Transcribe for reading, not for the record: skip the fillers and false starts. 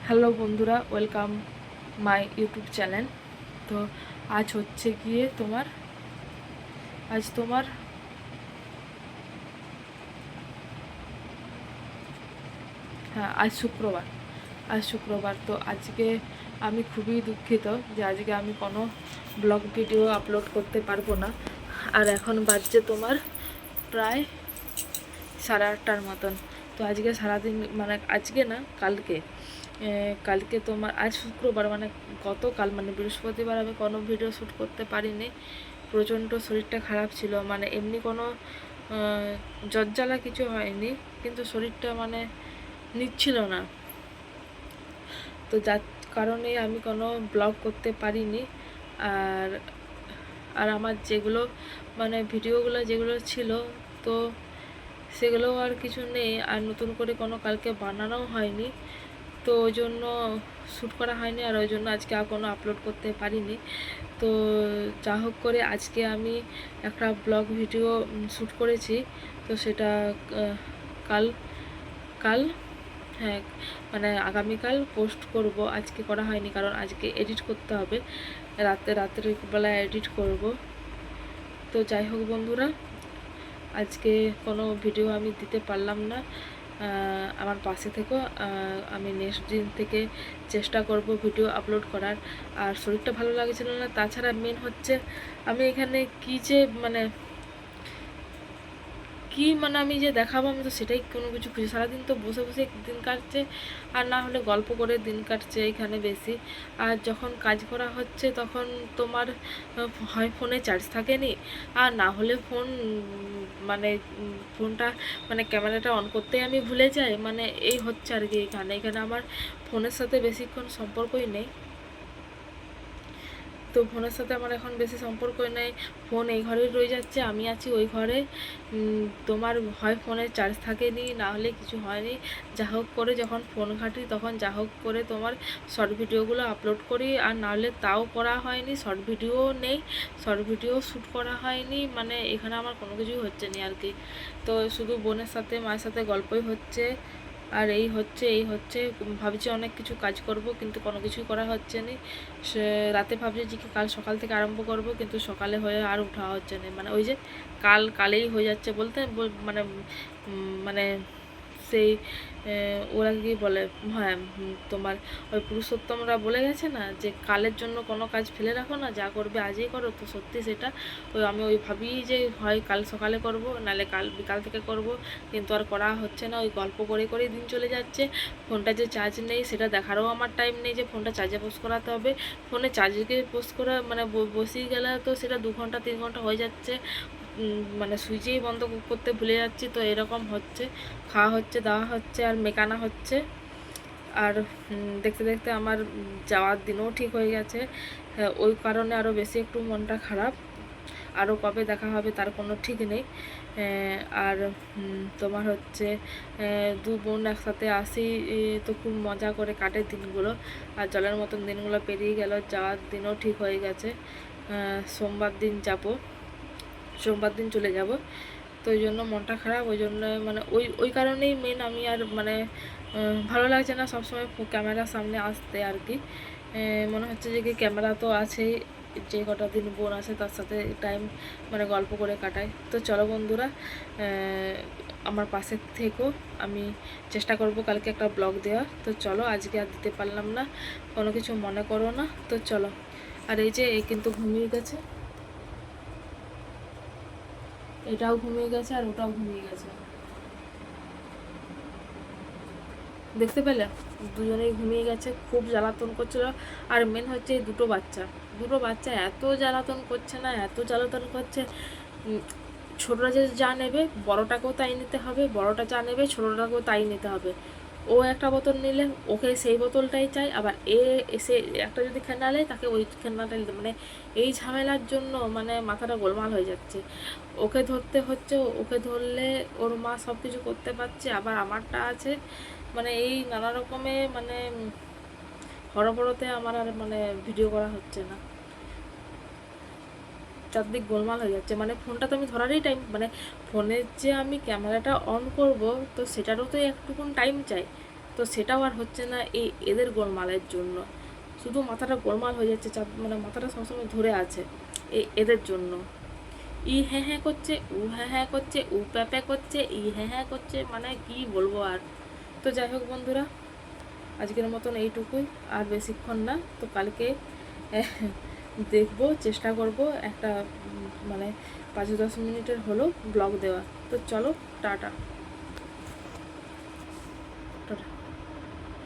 Hello বন্ধুরা, welcome my YouTube channel. তো আজ হচ্ছে গিয়ে তোমার হ্যাঁ, আজ শুক্রবার। তো আজকে আমি খুবই দুঃখিত যে আজকে আমি কোনো ব্লগ ভিডিও আপলোড করতে পারবো না। আর এখন বাজছে তোমার প্রায় 8:30টার মতন। তো আজকে সারাদিন, মানে আজকে না, কালকে তোমার, আজ শুক্রবার মানে গতকাল মানে বৃহস্পতিবার আমি কোনো ভিডিও শ্যুট করতে পারিনি। প্রচণ্ড শরীরটা খারাপ ছিল, মানে এমনি কোনো জ্বরজ্বালা কিছু হয়নি, কিন্তু শরীরটা মানে নিচ্ছিল না। তো যার কারণে আমি কোনো ব্লগ করতে পারিনি। আর আর আমার যেগুলো মানে ভিডিওগুলো যেগুলো ছিল, তো সেগুলোও আর কিছু নেই, আর নতুন করে কোনো কালকে বানানোও হয়নি। তো ওই জন্য শ্যুট করা হয়নি, আর ওই জন্য আজকে আর কোনো আপলোড করতে পারিনি। তো যা হোক করে আজকে আমি একটা ব্লগ ভিডিও শ্যুট করেছি। তো সেটা কাল কাল হ্যাঁ, মানে আগামীকাল পোস্ট করব। আজকে করা হয়নি কারণ আজকে এডিট করতে হবে, রাতের বেলায় এডিট করব। তো যাই হোক বন্ধুরা, আজকে কোনো ভিডিও আমি দিতে পারলাম না। আমার পাশে থেকো, আমি নেক্সট দিন থেকে চেষ্টা করব ভিডিও আপলোড করার। আর শরীরটা ভালো লাগছিল না, তাছাড়া মেন হচ্ছে আমি এখানে মানে আমি যে দেখাবো, আমি তো সেটাই কোনো কিছু খুঁজি। সারাদিন তো বসে বসে দিন কাটছে, আর না হলে গল্প করে দিন কাটছে এখানে বেশি। আর যখন কাজ করা হচ্ছে তখন তোমার হয় ফোনে চার্জ থাকেনি, আর না হলে ফোনটা মানে ক্যামেরাটা অন করতেই আমি ভুলে যাই। মানে এই হচ্ছে আর কি, এখানে আমার ফোনের সাথে বেশিক্ষণ সম্পর্কই নেই। তো ফোনের সাথে আমার এখন বেশি সম্পর্ক নেই। ফোন এই ঘরেই রয়ে যাচ্ছে, আমি আছি ওই ঘরে। তোমার হয় ফোনে চার্জ থাকেনি, না হলে কিছু হয়নি। যা হোক করে যখন ফোন ঘাঁটি তখন যা হোক করে তোমার শর্ট ভিডিওগুলো আপলোড করি, আর না হলে তাও করা হয়নি। শর্ট ভিডিও নেই, শর্ট ভিডিও শ্যুট করা হয়নি। মানে এখানে আমার কোনো কিছুই হচ্ছে না আর কি। তো শুধু বোনের সাথে মায়ের সাথে গল্পই হচ্ছে, আর এই হচ্ছে ভাবছি অনেক কিছু কাজ করব, কিন্তু কোনো কিছুই করা হচ্ছে না। সে রাতে ভাবছি যে কাল সকাল থেকে আরম্ভ করব, কিন্তু সকালে হয়ে আর উঠা হচ্ছে না। মানে ওই যে কালেই হয়ে যাচ্ছে বলতে মানে মানে সেই ওরা কি বলে, হ্যাঁ, তোমার ওই পুরুষোত্তমরা বলে গেছে না যে কালের জন্য কোনো কাজ ফেলে রাখো না, যা করবে আজই করো। তো সত্যি সেটা আমি ভাবি যে হয় কাল সকালে করব, নাহলে কাল বিকাল থেকে করব, কিন্তু আর করা হচ্ছে না। ওই গল্প করে করেই দিন চলে যাচ্ছে। ফোনটা যে চার্জ নেই সেটা দেখারও আমার টাইম নেই যে ফোনটা চার্জে পোস্ট করাতে হবে। ফোনে চার্জে পোস্ট করা মানে বসিয়ে গেলে তো সেটা 2 ঘন্টা 3 ঘন্টা হয়ে যাচ্ছে, মানে সুইচেই বন্ধ করতে ভুলে যাচ্ছি। তো এরকম হচ্ছে, খাওয়া হচ্ছে, দাওয়া হচ্ছে, আর মেকানা হচ্ছে। আর দেখতে দেখতে আমার যাওয়ার দিনও ঠিক হয়ে গেছে। ওই কারণে আরও বেশি একটু মনটা খারাপ। আরও কবে দেখা হবে তার কোনো ঠিক নেই। আর তোমার হচ্ছে 2 বোন একসাথে আসি, তো খুব মজা করে কাটে দিনগুলো। আর জলের মতন দিনগুলো পেরিয়ে গেল, যাওয়ার দিনও ঠিক হয়ে গেছে। সোমবার দিন চলে যাব। তো ওই জন্য মনটা খারাপ। ওই জন্য মানে ওই কারণেই মেন আমি আর মানে ভালো লাগছে না সবসময় ক্যামেরার সামনে আসতে আর কি। মনে হচ্ছে যে কি ক্যামেরা তো আছেই, যে কটা দিন বোন আছে তার সাথে টাইম মানে গল্প করে কাটাই। তো চলো বন্ধুরা, আমার পাশে থেকো, আমি চেষ্টা করব কালকে একটা ব্লগ দেওয়ার। তো চলো, আজকে আর দিতে পারলাম না, কোনো কিছু মনে করো না। তো চলো। আর এই যে এই কিন্তু ঘুমিয়ে গেছে, এটাও ঘুমিয়ে গেছে, আর ওটাও ঘুমিয়ে গেছে, দেখতে পেলে? দুজনেই ঘুমিয়ে গেছে, খুব জ্বালাতন করছিল। আর মেন হচ্ছে এই দুটো বাচ্চা এত জ্বালাতন করছে না, এত জ্বালাতন করছে। ছোটরা যে যা নেবে বড়টাকেও তাই নিতে হবে, বড়টা যা নেবে ছোটটাকেও তাই নিতে হবে। ও একটা বোতল নিলে ওকে সেই বোতলটাই চাই, আবার এসে একটা যদি খেলনা নেয় তাকে ওই খেলনাটাই নিতে, মানে এই ঝামেলার জন্য মানে মাথাটা গোলমাল হয়ে যাচ্ছে। ওকে ধরতে হচ্ছে, ওকে ধরলে ওর মা সব কিছু করতে পারছে, আবার আমারটা আছে। মানে এই নানা রকমে মানে হরবড়তে আমার আর মানে ভিডিও করা হচ্ছে না, চারদিক গোলমাল হয়ে যাচ্ছে। মানে ফোনটা তো আমি ধরারই টাইম, মানে ফোনের যে আমি ক্যামেরাটা অন করব, তো সেটারও তো একটুকুন টাইম চাই। তো সেটাও আর হচ্ছে না এই এদের গোলমালের জন্য। শুধু মাথাটা গোলমাল হয়ে যাচ্ছে, মানে মাথাটা সবসময় ধরে আছে এদের জন্য। ই হ্যাঁ হ্যাঁ করছে, উ হ্যাঁ হ্যাঁ করছে, উ প্যাপে করছে, ই হ্যাঁ হ্যাঁ করছে, মানে কি বলবো আর। তো যাই হোক বন্ধুরা, আজকের মতন এইটুকুই, আর বেশিক্ষণ না। তো কালকে দেখবো, চেষ্টা করব একটা মানে 5-10 মিনিটের হলো ব্লগ দেওয়া। তো চলো, টাটা।